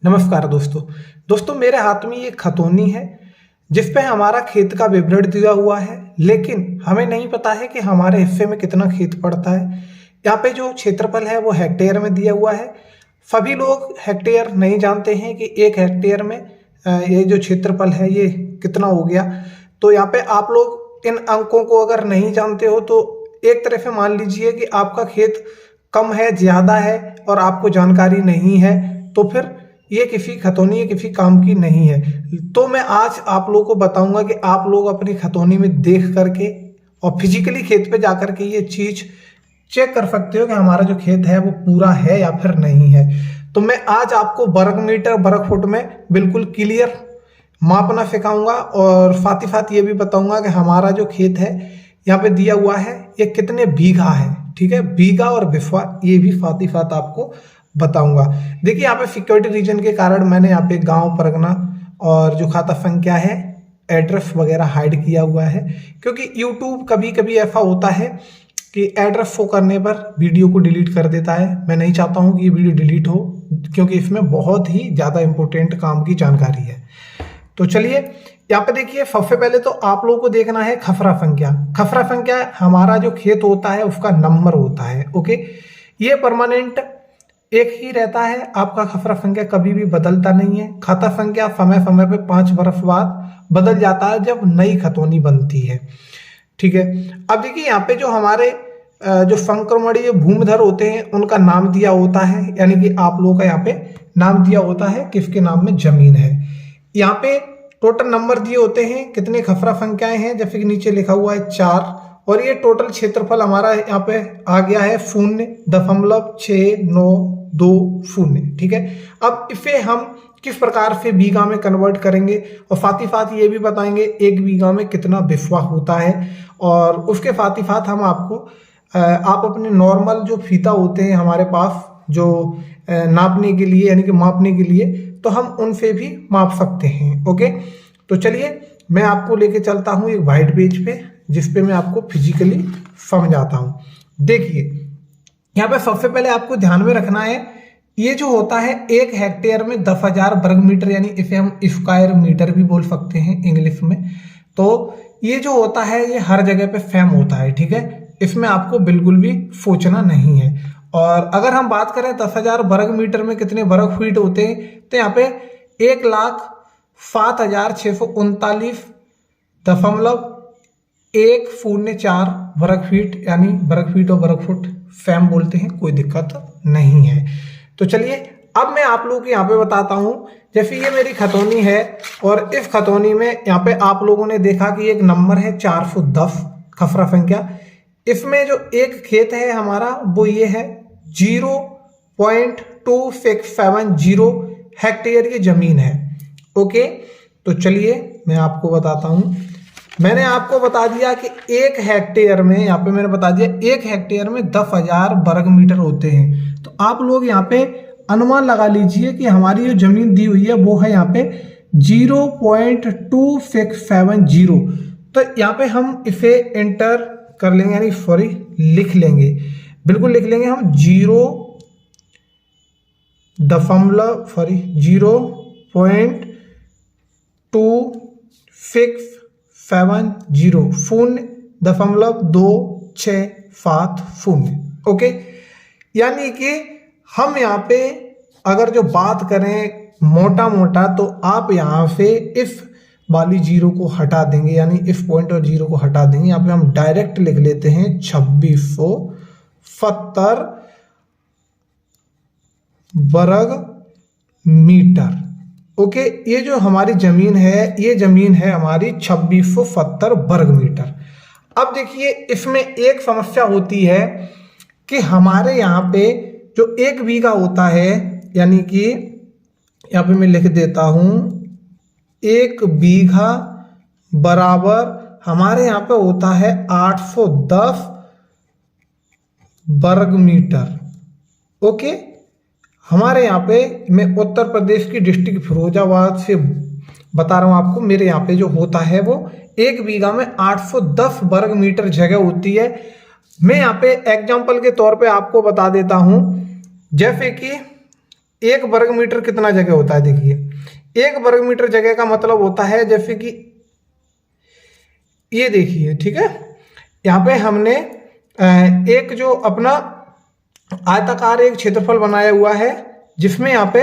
नमस्कार दोस्तों मेरे हाथ में ये खतौनी है जिस पे हमारा खेत का विवरण दिया हुआ है, लेकिन हमें नहीं पता है कि हमारे हिस्से में कितना खेत पड़ता है। यहाँ पे जो क्षेत्रफल है वो हेक्टेयर में दिया हुआ है। सभी लोग हेक्टेयर नहीं जानते हैं कि एक हेक्टेयर में ये जो क्षेत्रफल है ये कितना हो गया। तो यहाँ पे आप लोग इन अंकों को अगर नहीं जानते हो तो एक तरह से मान लीजिए कि आपका खेत कम है, ज़्यादा है और आपको जानकारी नहीं है, तो फिर ये किसी खतौनी या किसी काम की नहीं है। तो मैं आज आप लोगों को बताऊंगा कि आप लोग अपनी खतौनी में देख करके और फिजिकली खेत पे जाकर के ये चीज चेक कर सकते हो कि हमारा जो खेत है वो पूरा है या फिर नहीं है। तो मैं आज आपको वर्ग मीटर वर्ग फुट में बिल्कुल क्लियर मापना सिखाऊंगा और साथ ही साथ ये भी बताऊंगा कि हमारा जो खेत है यहाँ पे दिया हुआ है ये कितने बीघा है। ठीक है, बीघा और बिस्वा ये भी साथ ही साथ आपको बताऊंगा। देखिए यहाँ पे सिक्योरिटी रीजन के कारण मैंने यहाँ पे गांव, परगना और जो खाता संख्या है, एड्रेस वगैरह हाइड किया हुआ है, क्योंकि यूट्यूब कभी कभी ऐसा होता है कि एड्रेस शो करने पर वीडियो को डिलीट कर देता है। मैं नहीं चाहता हूँ कि ये वीडियो डिलीट हो, क्योंकि इसमें बहुत ही ज़्यादा इंपॉर्टेंट काम की जानकारी है। तो चलिए यहाँ पे देखिए, सबसे पहले तो आप लोगों को देखना है खसरा संख्या। खसरा संख्या हमारा जो खेत होता है उसका नंबर होता है। ओके, ये परमानेंट एक ही रहता है, आपका खसरा संख्या कभी भी बदलता नहीं है। खाता संख्या समय समय पे 5 वर्ष बाद बदल जाता है जब नई खतौनी बनती है। ठीक है, अब देखिए यहाँ पे जो हमारे जो संक्रमणीय भूमिधर होते हैं उनका नाम दिया होता है, यानी कि आप लोगों का यहाँ पे नाम दिया होता है किसके नाम में जमीन है। यहाँ पे टोटल नंबर दिए होते हैं, कितने खसरा संख्याएं हैं, जैसे कि नीचे लिखा हुआ है 4, और ये टोटल क्षेत्रफल हमारा यहाँ पे आ गया है 0.692। ठीक है, अब इसे हम किस प्रकार से बीघा में कन्वर्ट करेंगे और साथ ही साथ ये भी बताएंगे एक बीघा में कितना बिस्वा होता है। और उसके साथ ही साथ हम आपको आप अपने नॉर्मल जो फीता होते हैं हमारे पास जो नापने के लिए यानी कि मापने के लिए, तो हम उनसे भी माप सकते हैं। ओके, तो चलिए मैं आपको लेके चलता हूँ एक वाइट पेज पे जिसपे मैं आपको फिजिकली समझाता हूँ। देखिए यहाँ पे सबसे पहले आपको ध्यान में रखना है, ये जो होता है 1 हेक्टेयर में 10,000 वर्ग मीटर, यानी इसे हम स्क्वायर मीटर भी बोल सकते हैं इंग्लिश में। तो ये जो होता है ये हर जगह पे सेम होता है। ठीक है, इसमें आपको बिल्कुल भी सोचना नहीं है। और अगर हम बात करें 10,000 वर्ग मीटर में कितने वर्ग फीट होते हैं, तो यहाँ पे 1,07,639.104 वर्ग फीट, यानी वर्ग फीट और वर्ग फुट सेम बोलते हैं, कोई दिक्कत नहीं है। तो चलिए अब मैं आप लोगों को यहाँ पे बताता हूँ। जैसे ये मेरी खतौनी है और इस खतौनी में यहाँ पे आप लोगों ने देखा कि एक नंबर है 410 खसरा संख्या। इसमें जो एक खेत है हमारा वो ये है 0.2670 हेक्टेयर ये जमीन है। ओके, तो चलिए मैं आपको बताता हूँ। मैंने आपको बता दिया कि 1 हेक्टेयर में, यहाँ पे मैंने बता दिया 1 हेक्टेयर में 10,000 वर्ग मीटर होते हैं। तो आप लोग यहाँ पे अनुमान लगा लीजिए कि हमारी जो जमीन दी हुई है वो है यहाँ पे 0.2670। तो यहाँ पे हम इसे एंटर कर लेंगे, यानी सॉरी लिख लेंगे, बिल्कुल लिख लेंगे हम 0.2670। ओके, यानी कि हम यहाँ पे अगर जो बात करें मोटा मोटा, तो आप यहाँ से इस वाली जीरो को हटा देंगे, यानी इस पॉइंट और जीरो को हटा देंगे। यहाँ पे हम डायरेक्ट लिख लेते हैं 2670 वर्ग मीटर। ओके, ये जो हमारी जमीन है ये जमीन है हमारी 2670 वर्ग मीटर। अब देखिए इसमें एक समस्या होती है कि हमारे यहाँ पे जो 1 बीघा होता है, यानी कि यहाँ पे मैं लिख देता हूँ 1 बीघा बराबर हमारे यहाँ पे होता है 810 वर्ग मीटर। ओके, हमारे यहाँ पे मैं उत्तर प्रदेश की डिस्ट्रिक्ट फिरोजाबाद से बता रहा हूँ आपको। मेरे यहाँ पे जो होता है वो 1 बीघा में 810 वर्ग मीटर जगह होती है। मैं यहाँ पे एग्जाम्पल के तौर पे आपको बता देता हूँ, जैसे कि 1 वर्ग मीटर कितना जगह होता है? देखिए 1 वर्ग मीटर जगह का मतलब होता है जैसे कि ये देखिए, ठीक है, यहाँ पे हमने एक जो अपना आयताकार एक क्षेत्रफल बनाया हुआ है, जिसमें यहाँ पे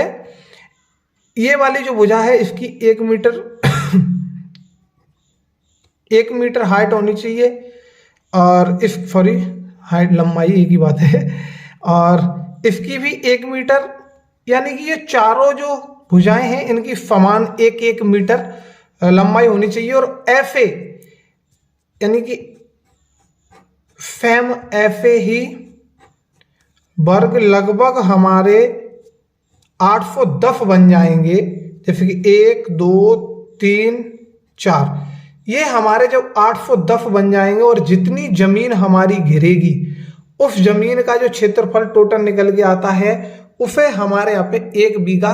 ये वाली जो भुजा है इसकी 1 मीटर 1 मीटर हाइट होनी चाहिए, और इस सॉरी हाइट लंबाई एक ही बात है, और इसकी भी 1 मीटर, यानी कि ये चारों जो भुजाएं हैं इनकी समान 1-1 मीटर लंबाई होनी चाहिए। और ऐसे यानी कि सेम ऐसे ही वर्ग लगभग हमारे 810 बन जाएंगे, जैसे कि 1 2 3 4, ये हमारे जब 810 बन जाएंगे और जितनी जमीन हमारी घिरेगी उस जमीन का जो क्षेत्रफल टोटल निकल के आता है उसे हमारे यहाँ पे 1 बीघा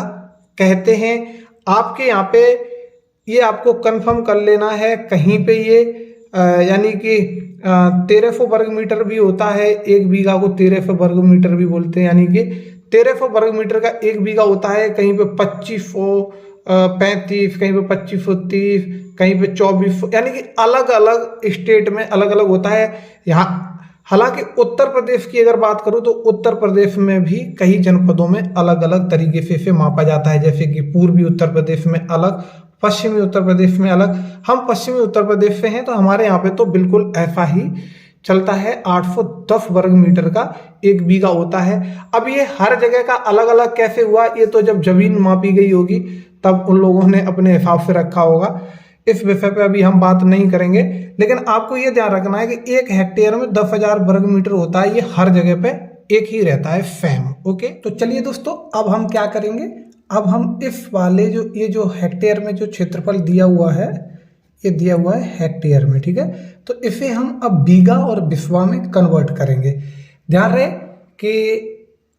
कहते हैं। आपके यहाँ पे ये आपको कंफर्म कर लेना है, कहीं पे ये यानी कि 1300 वर्ग मीटर भी होता है, 1 बीघा को 1300 वर्ग मीटर भी बोलते हैं, यानी कि 1300 वर्ग मीटर का 1 बीघा होता है। कहीं पे 2535, कहीं पे 2530, कहीं पे 2400, यानी कि अलग अलग स्टेट में अलग अलग होता है। यहाँ हालांकि उत्तर प्रदेश की अगर बात करूँ तो उत्तर प्रदेश में भी कई जनपदों में अलग अलग तरीके से इसे मापा जाता है, जैसे कि पूर्वी उत्तर प्रदेश में अलग, पश्चिमी उत्तर प्रदेश में अलग। हम पश्चिमी उत्तर प्रदेश से हैं तो हमारे यहाँ पे तो बिल्कुल ऐसा ही चलता है, 810 वर्ग मीटर का 1 बीघा होता है। अब ये हर जगह का अलग अलग कैसे हुआ, ये तो जब जमीन मापी गई होगी तब उन लोगों ने अपने हिसाब से रखा होगा, इस विषय पे अभी हम बात नहीं करेंगे। लेकिन आपको ये ध्यान रखना है कि 1 हेक्टेयर में 10,000 वर्ग मीटर होता है, ये हर जगह पे एक ही रहता है सेम। ओके, तो चलिए दोस्तों, अब हम क्या करेंगे, अब हम इस वाले जो ये जो हेक्टेयर में जो क्षेत्रफल दिया हुआ है, ये दिया हुआ है हेक्टेयर में, ठीक है, तो इसे हम अब बीघा और बिस्वा में कन्वर्ट करेंगे। ध्यान रहे कि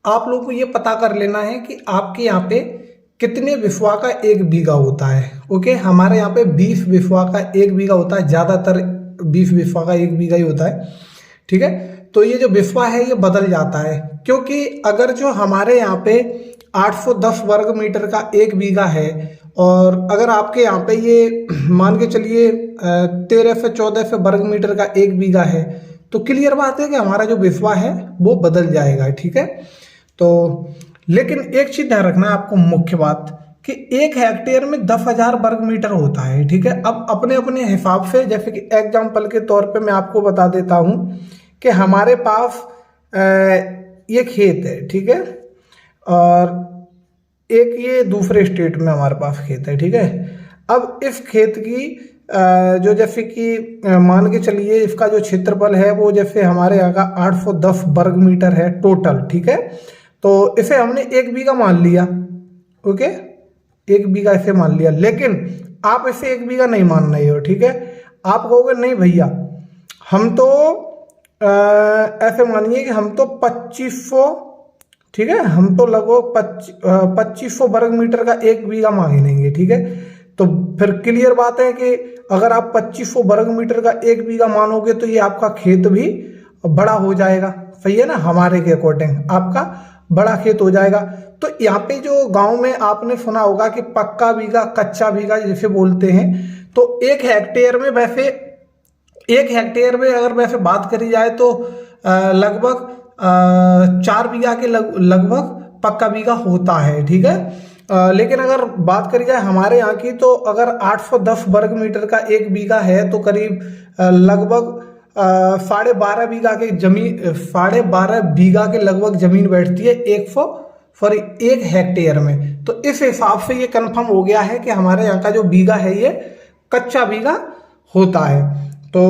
आप लोगों को ये पता कर लेना है कि आपके यहाँ पे कितने बिस्वा का 1 बीघा होता है। ओके, हमारे यहाँ पे 20 बिस्वा का 1 बीघा होता है, ज़्यादातर 20 बिस्वा का 1 बीघा ही होता है, ठीक है। तो ये जो बिस्वा है ये बदल जाता है, क्योंकि अगर जो हमारे यहाँ पे 810 वर्ग मीटर का 1 बीघा है और अगर आपके यहाँ पे ये मान के चलिए 13 से 14 से वर्ग मीटर का 1 बीघा है, तो क्लियर बात है कि हमारा जो बिस्वा है वो बदल जाएगा, ठीक है। तो लेकिन एक चीज ध्यान रखना है आपको, मुख्य बात कि 1 हेक्टेयर में 10,000 वर्ग मीटर होता है, ठीक है। अब अपने अपने हिसाब से, जैसे कि एग्जाम्पल के तौर पे मैं आपको बता देता हूँ कि हमारे पास ये खेत है, ठीक है, और एक ये दूसरे स्टेट में हमारे पास खेत है, ठीक है। अब इस खेत की जो जैसे कि मान के चलिए इसका जो क्षेत्रफल है वो जैसे हमारे यहाँ का 810 वर्ग मीटर है टोटल, ठीक है। तो इसे हमने 1 बीघा मान लिया, ओके, 1 बीघा इसे मान लिया। लेकिन आप इसे 1 बीघा नहीं मान रहे हो, ठीक है। आप कहोगे नहीं भैया, हम तो ऐसे मानिए कि हम तो 2500, ठीक है, हम तो लगभग 2500 वर्ग मीटर का 1 बीघा मांगेंगे, ठीक है। तो फिर क्लियर बात है कि अगर आप 2500 वर्ग मीटर का 1 बीघा मानोगे तो ये आपका खेत भी बड़ा हो जाएगा, सही है ना, हमारे के अकॉर्डिंग आपका बड़ा खेत हो जाएगा। तो यहाँ पे जो गांव में आपने सुना होगा कि पक्का बीघा कच्चा बीघा जिसे बोलते हैं, तो 1 हेक्टेयर में वैसे 1 हेक्टेयर में अगर वैसे बात करी जाए तो लगभग 4 बीघा के लगभग पक्का बीघा होता है, ठीक है। लेकिन अगर बात करी जाए हमारे यहाँ की, तो अगर 810 वर्ग मीटर का 1 बीघा है तो करीब लगभग 12.5 बीघा के जमीन, 12.5 बीघा के लगभग जमीन बैठती है 1 हेक्टेयर में। तो इस हिसाब से ये कंफर्म हो गया है कि हमारे यहाँ का जो बीघा है ये कच्चा बीघा होता है। तो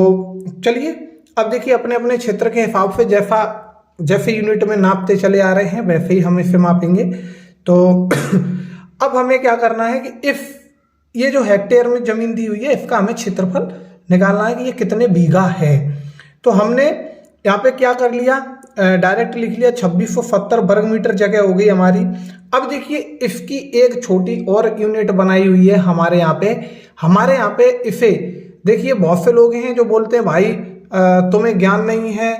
चलिए अब देखिए, अपने अपने क्षेत्र के हिसाब से जैसे यूनिट में नापते चले आ रहे हैं वैसे ही हम इसे मापेंगे। तो अब हमें क्या करना है कि इस ये जो हेक्टेयर में जमीन दी हुई है इसका हमें क्षेत्रफल निकालना है कि ये कितने बीघा है। तो हमने यहाँ पे क्या कर लिया, डायरेक्ट लिख लिया 2670 वर्ग मीटर जगह हो गई हमारी। अब देखिए इसकी एक छोटी और यूनिट बनाई हुई है हमारे यहाँ पे इसे देखिए, बहुत से लोग हैं जो बोलते हैं भाई तुम्हें ज्ञान नहीं है,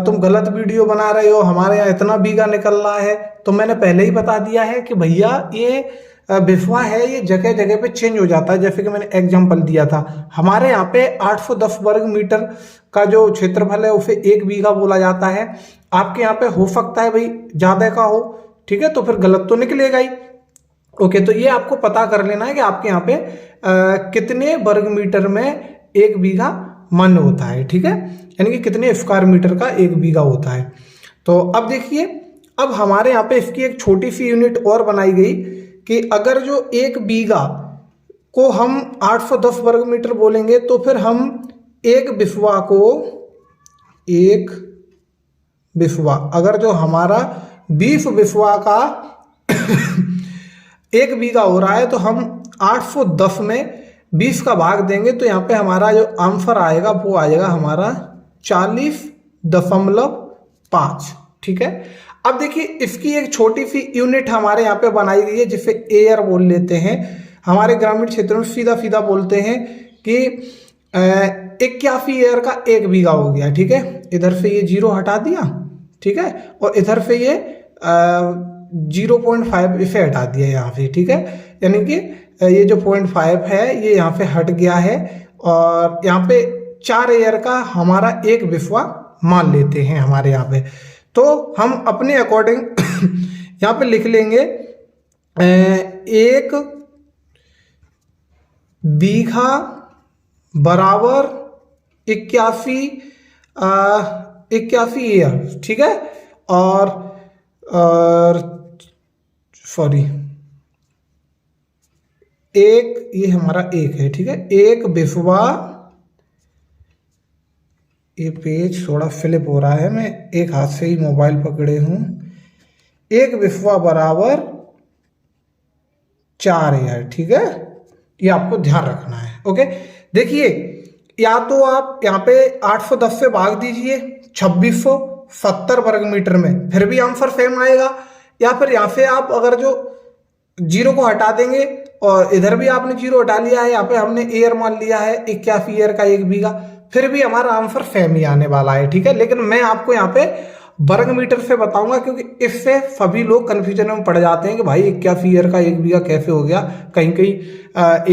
तुम गलत वीडियो बना रहे हो, हमारे यहाँ इतना बीघा निकल रहा है। तो मैंने पहले ही बता दिया है कि भैया ये बिस्वा है, ये जगह जगह पे चेंज हो जाता है। जैसे कि मैंने एग्जांपल दिया था, हमारे यहाँ पे 810 वर्ग मीटर का जो क्षेत्रफल है उसे 1 बीघा बोला जाता है। आपके यहाँ पे हो सकता है भाई ज्यादा का हो, ठीक है, तो फिर गलत तो निकलेगा ही। ओके, तो ये आपको पता कर लेना है कि आपके यहाँ पे कितने वर्ग मीटर में 1 बीघा मन होता है, ठीक है, यानी कि कितने स्क्वायर मीटर का 1 बीघा होता है। तो अब देखिए, अब हमारे यहाँ पे इसकी एक छोटी सी यूनिट और बनाई गई कि अगर जो 1 बीघा को हम 810 वर्ग मीटर बोलेंगे तो फिर हम एक बिस्वा को, एक बिस्वा, अगर जो हमारा 20 बिस्वा का 1 बीघा हो रहा है तो हम 810 में 20 का भाग देंगे तो यहाँ पे हमारा जो आंसर आएगा वो आएगा हमारा 40.5, ठीक है। अब देखिए, इसकी एक छोटी सी यूनिट हमारे यहाँ पे बनाई गई है जिसे एयर बोल लेते हैं। हमारे ग्रामीण क्षेत्रों में सीधा सीधा बोलते हैं कि 81 एयर का 1 बीघा हो गया, ठीक है। इधर से ये 0 हटा दिया, ठीक है, और इधर से ये 0.5 इसे हटा दिया यहाँ से, ठीक है, यानी कि ये जो 0.5 है ये यहाँ पे हट गया है और यहाँ पे 4 एयर का हमारा 1 बिस्वा मान लेते हैं हमारे यहाँ पे। तो हम अपने अकॉर्डिंग यहाँ पे लिख लेंगे 1 बीघा बराबर 81 एयर, ठीक है, और सॉरी, एक ये हमारा 1 है, ठीक है, 1 बिस्वा, ये पेज थोड़ा फ्लिप हो रहा है, मैं एक हाथ से ही मोबाइल पकड़े हूं। 1 बिस्वा बराबर 4 एयर, ठीक है, ये आपको ध्यान रखना है। ओके, देखिए, या तो आप यहाँ पे 810 से भाग दीजिए 2670 वर्ग मीटर में, फिर भी आंसर सेम आएगा, या फिर यहाँ से आप अगर जो 0 को हटा देंगे और इधर भी आपने 0 हटा लिया है, यहाँ पे हमने एयर मान लिया है 81 एयर का 1 बीघा, फिर भी हमारा आंसर सेम ही आने वाला है, ठीक है। लेकिन मैं आपको यहाँ पे वर्ग मीटर से बताऊंगा क्योंकि इससे सभी लोग कंफ्यूजन में पड़ जाते हैं कि भाई 81 एयर का 1 बीघा कैसे हो गया, कहीं कहीं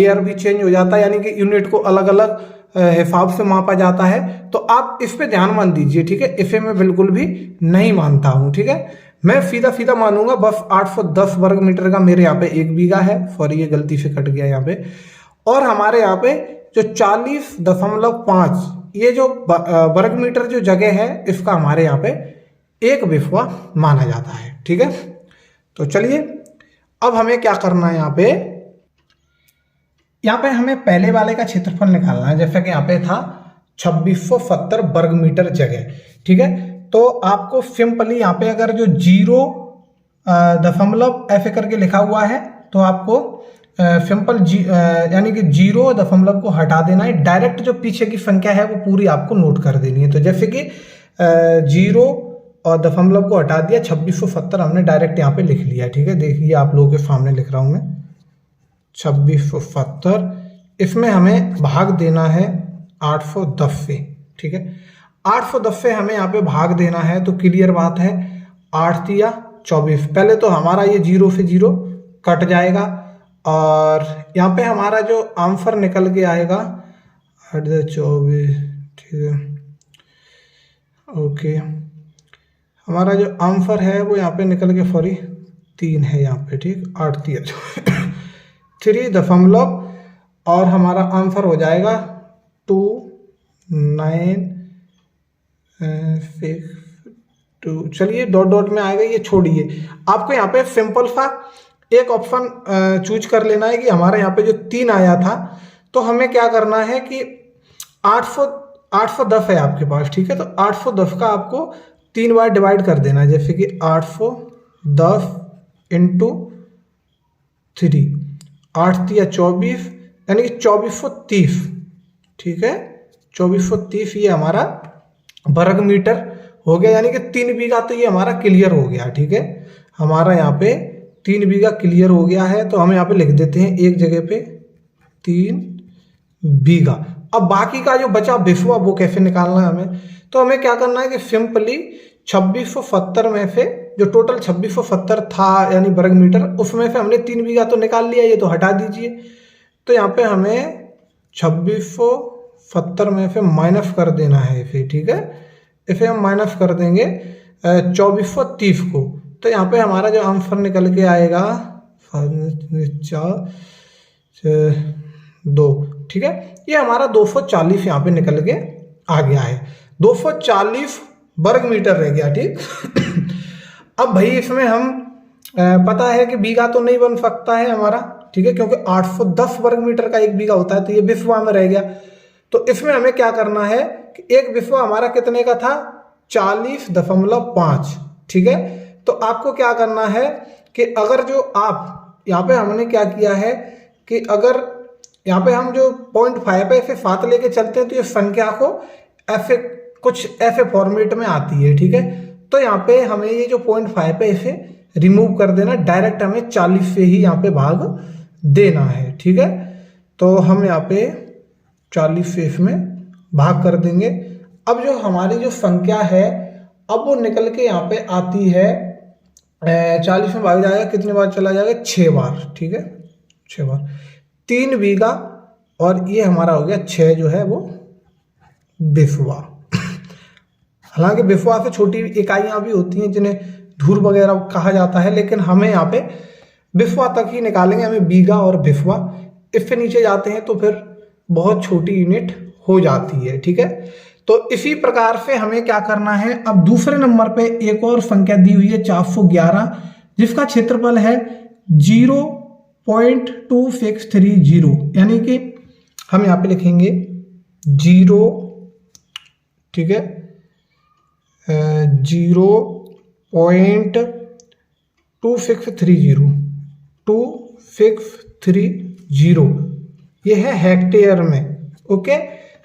एयर भी चेंज हो जाता है, यानी कि यूनिट को अलग अलग हिसाब से मापा जाता है। तो आप इस पे ध्यान मत दीजिए, ठीक है, इसे मैं बिल्कुल भी नहीं मानता हूं, ठीक है, मैं सीधा सीधा मानूंगा। बस 810 वर्ग मीटर का मेरे यहाँ पे 1 बीघा है, सॉरी ये गलती से कट गया यहाँ पे, और हमारे यहाँ पे जो 40.5 ये जो वर्ग मीटर जो जगह है इसका हमारे यहाँ पे 1 बिस्वा माना जाता है, ठीक है। तो चलिए, अब हमें क्या करना है, यहाँ पे हमें पहले वाले का क्षेत्रफल निकालना है। जैसा कि यहाँ पे था 2670 वर्ग मीटर जगह, ठीक है। तो आपको सिंपली यहाँ पे अगर जो 0 दशमलव ऐसे करके लिखा हुआ है तो आपको सिंपल यानी कि 0 दशमलव को हटा देना है, डायरेक्ट जो पीछे की संख्या है वो पूरी आपको नोट कर देनी है। तो जैसे कि 0 और दशमलव को हटा दिया, 2670 हमने डायरेक्ट यहाँ पे लिख लिया, ठीक है। देखिए आप लोगों के सामने लिख रहा हूँ मैं 2670, इसमें हमें भाग देना है 810 से, ठीक है। 810 से हमें यहाँ पे भाग देना है, तो क्लियर बात है 8 या 24, पहले तो हमारा ये 0 से 0 कट जाएगा और यहाँ पे हमारा जो आंसर निकल के आएगा 8-24, ठीक है। ओके, हमारा जो आंसर है वो यहाँ पे निकल के 3 है यहाँ पे, ठीक, 3 दशमलव, और हमारा आंसर हो जाएगा 2962। चलिए डॉट डॉट में आएगा, ये छोड़िए, आपको यहाँ पे सिंपल सा एक ऑप्शन चूज कर लेना है कि हमारे यहाँ पे जो 3 आया था, तो हमें क्या करना है कि 810 है आपके पास, ठीक है, तो 810 का आपको 3 बार डिवाइड कर देना है, जैसे कि 810 इंटू 3, 8 या 24, यानी कि 2430, ठीक है, 2430 ये हमारा वर्ग मीटर हो गया, यानी कि 3 बीघा तो ये हमारा क्लियर हो गया, ठीक है। हमारा यहाँ पे 3 बीघा क्लियर हो गया है, तो हम यहाँ पे लिख देते हैं एक जगह पे 3 बीघा। अब बाकी का जो बचा बिस्वा वो कैसे निकालना है हमें, तो हमें क्या करना है कि सिंपली 2670 में से जो टोटल 2670 था यानी वर्ग मीटर, उसमें से हमने 3 बीघा तो निकाल लिया, ये तो हटा दीजिए। तो यहाँ पे हमें 2670 में से माइनस कर देना है इसे, ठीक है। इसे हम माइनस कर देंगे 2430 को। तो यहाँ पे हमारा जो आंसर निकल के आएगा 2, ठीक है। ये हमारा 240 यहाँ पे निकल के आ गया है, 240 वर्ग मीटर रह गया, ठीक। अब भाई इसमें हम पता है कि बीघा तो नहीं बन सकता है हमारा, ठीक है, क्योंकि 810 वर्ग मीटर का एक बीघा होता है, तो ये बिस्वा में रह गया। तो इसमें हमें क्या करना है कि एक बिस्वा हमारा कितने का था, 40.5, ठीक है। तो आपको क्या करना है कि अगर जो आप यहाँ पे हमने क्या किया है कि अगर यहाँ पे हम जो 0.5 पे ऐसे 7 लेके चलते हैं तो ये संख्या को ऐसे कुछ ऐसे फॉर्मेट में आती है, ठीक है। तो यहाँ पे हमें ये जो 0.5 पे ऐसे रिमूव कर देना, डायरेक्ट हमें 40 से ही यहाँ पे भाग देना है, ठीक है। तो हम यहाँ पे 40 से इसमें भाग कर देंगे। अब जो हमारी जो संख्या है अब वो निकल के यहाँ पे आती है 40 में भाग जाएगा, कितनी बार चला जाएगा, 6 बार, ठीक है, 6 बार, 3 बीघा। और ये हमारा हो गया 6 जो है वो बिस्वा। हालांकि बिस्वा से छोटी इकाइयां भी होती हैं जिन्हें धूर वगैरह कहा जाता है, लेकिन हमें यहाँ पे बिस्वा तक ही निकालेंगे, हमें बीघा और बिस्वा। इससे नीचे जाते हैं तो फिर बहुत छोटी यूनिट हो जाती है, ठीक है। तो इसी प्रकार से हमें क्या करना है, अब दूसरे नंबर पे एक और संख्या दी हुई है 411, जिसका क्षेत्रफल है 0.2630, यानी कि हम यहाँ पे लिखेंगे 0, ठीक है, 0.2630, ये है हेक्टेयर में, ओके।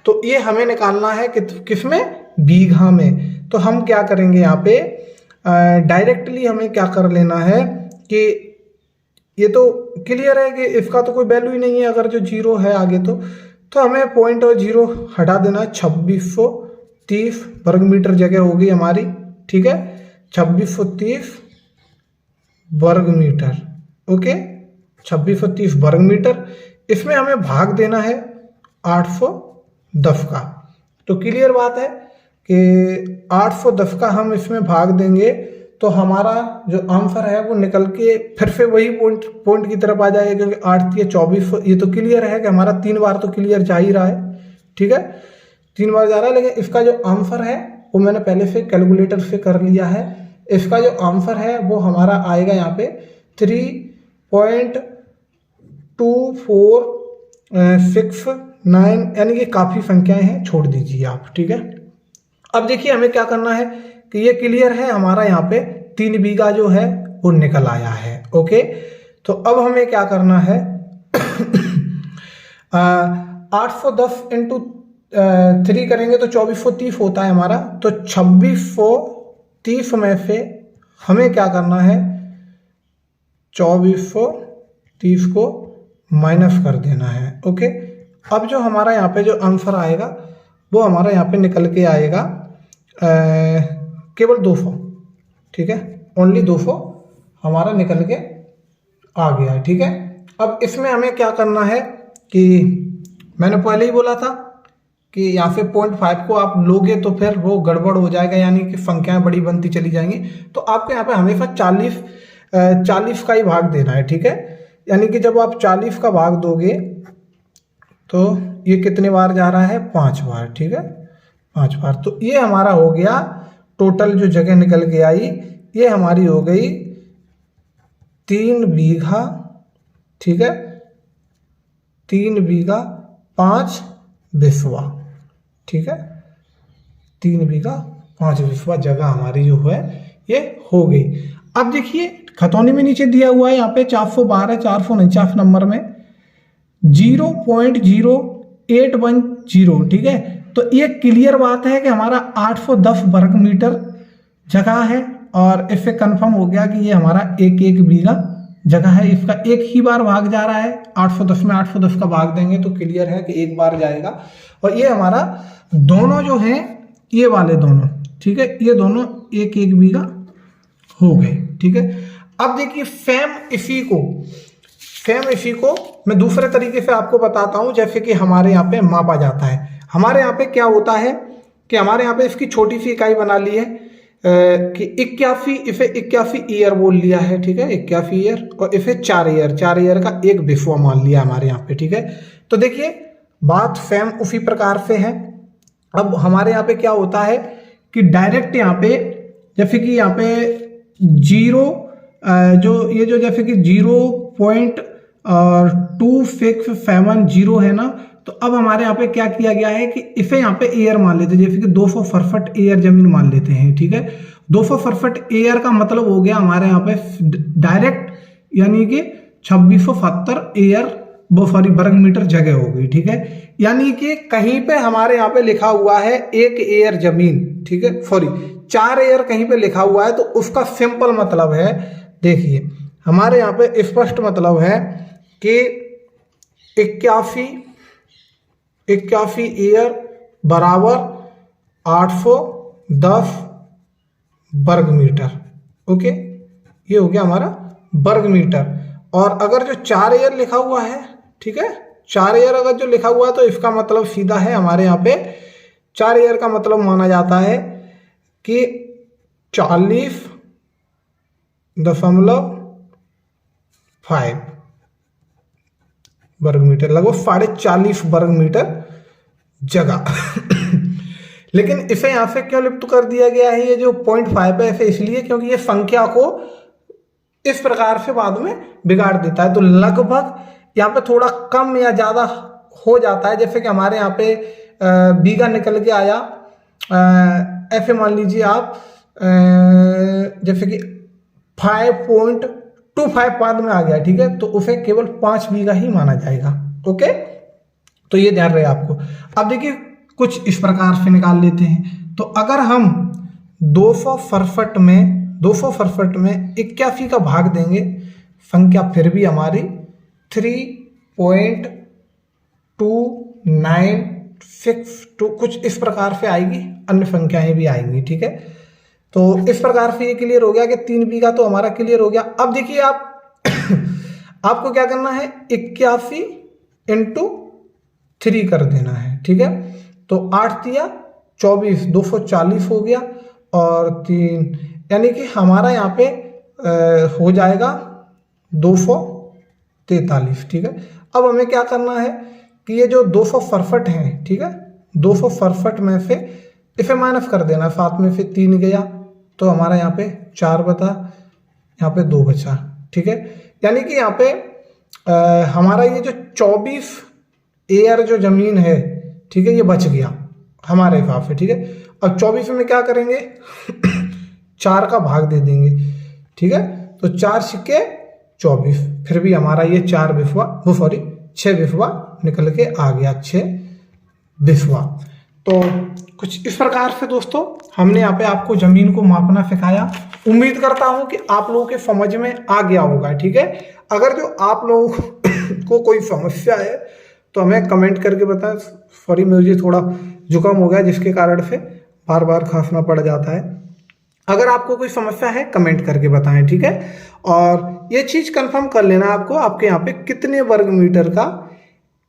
तो ये हमें निकालना है किस में, बीघा में। तो हम क्या करेंगे यहाँ पे डायरेक्टली हमें क्या कर लेना है कि ये तो क्लियर है कि इसका तो कोई वैल्यू ही नहीं है, अगर जो 0 है आगे तो हमें पॉइंट और 0 हटा देना है। 2630 वर्ग मीटर जगह होगी हमारी, ठीक है, 2630 वर्ग मीटर, ओके, 2630 वर्ग मीटर। इसमें हमें भाग देना है 810 का। तो क्लियर बात है कि 810 का हम इसमें भाग देंगे तो हमारा जो आंसर है वो निकल के फिर से वही पॉइंट की तरफ आ जाएगा, क्योंकि 8 या 24, ये तो क्लियर है कि हमारा 3 बार तो क्लियर जा ही रहा है, ठीक है, 3 बार जा रहा है। लेकिन इसका जो आंसर है वो मैंने पहले से कैलकुलेटर से कर लिया है। इसका जो आंसर है वो हमारा आएगा यहाँ पे 3.2469, यानी कि काफ़ी संख्याएं हैं, छोड़ दीजिए आप, ठीक है। अब देखिए हमें क्या करना है कि ये क्लियर है, हमारा यहाँ पे 3 बीघा जो है वो निकल आया है, ओके। तो अब हमें क्या करना है 810 इंटू 3 करेंगे तो 2430 होता है हमारा। तो 2630 में से हमें क्या करना है, 2430 को माइनस कर देना है, ओके। अब जो हमारा यहाँ पे जो आंसर आएगा वो हमारा यहाँ पे निकल के आएगा केवल 200, ठीक है, ओनली 200 हमारा निकल के आ गया है, ठीक है। अब इसमें हमें क्या करना है कि मैंने पहले ही बोला था कि यहाँ से 0.5 को आप लोगे तो फिर वो गड़बड़ हो जाएगा, यानी कि संख्याएं बड़ी बनती चली जाएंगी। तो आपको यहाँ पे हमेशा 40 का ही भाग देना है, ठीक है। यानी कि जब आप 40 का भाग दोगे तो ये कितने बार जा रहा है, 5 बार, ठीक है, 5 बार। तो ये हमारा हो गया टोटल जो जगह निकल के आई, ये हमारी हो गई 3 बीघा, ठीक है, 3 बीघा 5 बिस्वा, ठीक है, 3 बीघा 5 बिस्वा जगह हमारी जो है ये हो गई। अब देखिए खतौनी में नीचे दिया हुआ है यहाँ पे 412, 449 नंबर में 0.0810, ठीक है। तो ये क्लियर बात है कि हमारा 810 वर्ग मीटर जगह है, और इससे कंफर्म हो गया कि ये हमारा एक बीघा जगह है। इसका एक ही बार भाग जा रहा है, 810 में 810 का भाग देंगे तो क्लियर है कि एक बार जाएगा। और ये हमारा दोनों जो हैं ये वाले दोनों, ठीक है, ये दोनों एक बीघा हो गए। ठीक है, अब देखिए फैम इफी को मैं दूसरे तरीके से आपको बताता हूं, जैसे कि हमारे यहाँ पे मापा जाता है। हमारे यहाँ पे क्या होता है कि हमारे यहाँ पे इसकी छोटी सी इकाई बना ली है कि 81, इसे 81 ईयर बोल लिया है। ठीक है, 81 ईयर, और इसे 4 ईयर का एक विश्व मान लिया हमारे यहाँ पे। ठीक है, तो देखिए बात फैम उसी प्रकार से है। अब हमारे यहाँ पे क्या होता है कि डायरेक्ट यहाँ पे जैसे कि यहाँ पे जो जैसे कि 0.2670 है ना, तो अब हमारे यहाँ पे क्या किया गया है कि इसे यहाँ पे एयर मान लेते हैं, जैसे कि 267 एयर जमीन मान लेते हैं। ठीक है, 267 एयर का मतलब हो गया हमारे यहाँ पे डायरेक्ट, यानी कि 2670 एयर वर्ग मीटर जगह हो गई। ठीक है, यानी कि कहीं पे हमारे यहाँ पे लिखा हुआ है 1 एयर जमीन, ठीक है, सॉरी 4 एयर कहीं पे लिखा हुआ है, तो उसका सिंपल मतलब है, देखिए हमारे यहाँ पे स्पष्ट मतलब है कि 81 एयर बराबर 810 वर्ग मीटर। ओके, ये हो गया हमारा वर्ग मीटर। और अगर जो 4 एयर लिखा हुआ है, ठीक है, 4 एयर अगर जो लिखा हुआ है, तो इसका मतलब सीधा है हमारे यहाँ पे 4 एयर का मतलब माना जाता है कि 40.5 वर्ग मीटर, लगभग 40.5 वर्ग मीटर जगह। लेकिन इसे यहां से क्यों लिप्त कर दिया गया है, ये जो 0.5 है, ऐसे इसलिए क्योंकि ये संख्या को इस प्रकार से बाद में बिगाड़ देता है। तो लगभग यहाँ पे थोड़ा कम या ज्यादा हो जाता है, जैसे कि हमारे यहाँ पे बीघा निकल के आया, ऐसे मान लीजिए आप जैसे कि 5.25 बाद में आ गया। ठीक है, तो उसे केवल 5 बीघा ही माना जाएगा। ओके, तो ये ध्यान रहे आपको। अब देखिए कुछ इस प्रकार से निकाल लेते हैं। तो अगर हम 267 में 81 का भाग देंगे, संख्या फिर भी हमारी 3.2962 कुछ इस प्रकार से आएगी, अन्य संख्याएं भी आएंगी। ठीक है, तो इस प्रकार से ये क्लियर हो गया कि 3 बीघा तो हमारा क्लियर हो गया। अब देखिए आप आपको क्या करना है, 81 × 3 कर देना है। ठीक है, तो 8 दिया 24, 240 हो गया, और 3 यानी कि हमारा यहाँ पे हो जाएगा 243। ठीक है, अब हमें क्या करना है कि ये जो 267 है, ठीक है, 267 में से इसे माइनस कर देना, 7 में से 3 गया, तो हमारा यहाँ पे 4 बचा, यहाँ पे 2 बचा। ठीक है, यानी कि यहाँ पे हमारा ये जो 24 एयर जो जमीन है, ठीक है, ये बच गया हमारे हिसाब से। ठीक है, अब 24 में क्या करेंगे 4 का भाग दे देंगे। ठीक है, तो 4 सिक्के 24, फिर भी हमारा ये 6 बिस्वा निकल के आ गया, 6 बिस्वा। तो कुछ इस प्रकार से दोस्तों हमने यहाँ पे आपको जमीन को मापना सिखाया। उम्मीद करता हूँ कि आप लोगों के समझ में आ गया होगा। ठीक है, अगर जो आप लोगों को कोई समस्या है तो हमें कमेंट करके बताएं। सॉरी, मुझे थोड़ा जुकाम हो गया, जिसके कारण से बार बार खांसना पड़ जाता है। अगर आपको कोई समस्या है कमेंट करके बताएं। ठीक है, और ये चीज कंफर्म कर लेना आपको, आपके यहाँ पे कितने वर्ग मीटर का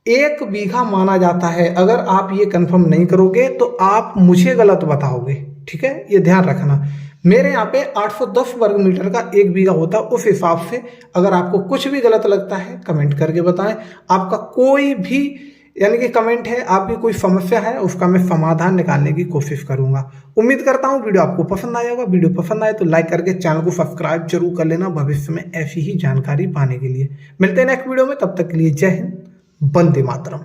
1 बीघा माना जाता है। अगर आप ये कंफर्म नहीं करोगे तो आप मुझे गलत बताओगे। ठीक है, ये ध्यान रखना। मेरे यहाँ पे 810 वर्ग मीटर का 1 बीघा होता है। उस हिसाब से अगर आपको कुछ भी गलत लगता है कमेंट करके बताएं। आपका कोई भी यानी कि कमेंट है, आपकी कोई समस्या है, उसका मैं समाधान निकालने की कोशिश करूंगा। उम्मीद करता हूं वीडियो आपको पसंद आया होगा। वीडियो पसंद आए तो लाइक करके चैनल को सब्सक्राइब जरूर कर लेना, भविष्य में ऐसी ही जानकारी पाने के लिए। मिलते हैं नेक्स्ट वीडियो में, तब तक के लिए जय हिंद, वंदे मातरम।